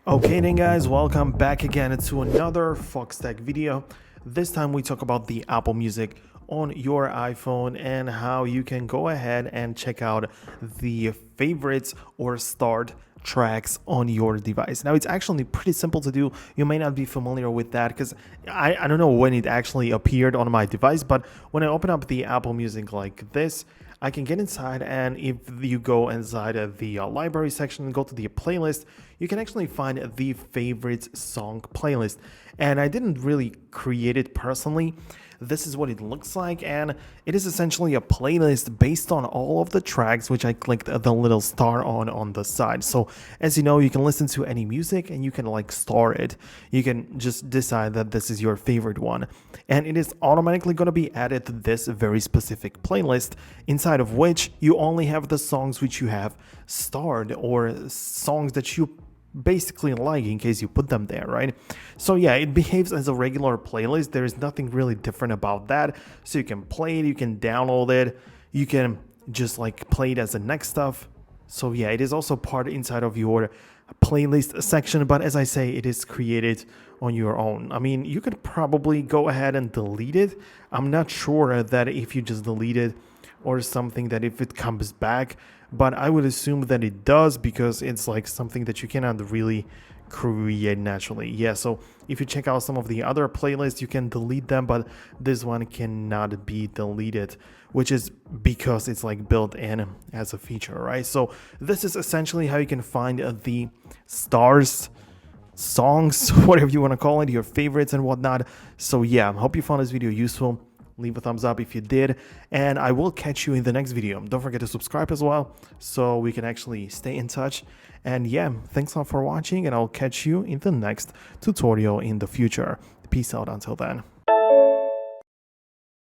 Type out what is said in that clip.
Okay then guys, welcome back again to another Foxtecc video. This time we talk about the Apple Music on your iPhone and how you can go ahead and check out the favorites or start tracks on your device. Now it's actually pretty simple to do. You may not be familiar with that because I don't know when it actually appeared on my device, but when I open up the Apple Music like this, I can get inside, and if you go inside the library section and go to the playlist, you can actually find the favorites song playlist. And I didn't really create it personally. This is what it looks like, and it is essentially a playlist based on all of the tracks which I clicked the little star on the side. So as you know, you can listen to any music and you can like star it. You can just decide that this is your favorite one, and it is automatically going to be added to this very specific playlist, inside of which you only have the songs which you have starred, or songs that you basically like in case you put them there, right? So yeah, it behaves as a regular playlist. There is nothing really different about that. So you can play it, you can download it, you can just like play it as the next stuff. So yeah, it is also part inside of your playlist section, but as I say, it is created on your own. I mean, you could probably go ahead and delete it. I'm not sure that if you just delete it or something, that if it comes back, but I would assume that it does, because it's like something that you cannot really create naturally. Yeah, so if you check out some of the other playlists, you can delete them, but this one cannot be deleted, which is because it's like built in as a feature, right? So this is essentially how you can find the stars, songs, whatever you want to call it, your favorites and whatnot. So yeah, I hope you found this video useful. Leave a thumbs up if you did, and I will catch you in the next video. Don't forget to subscribe as well, so we can actually stay in touch. And yeah, thanks a lot for watching, and I'll catch you in the next tutorial in the future. Peace out until then.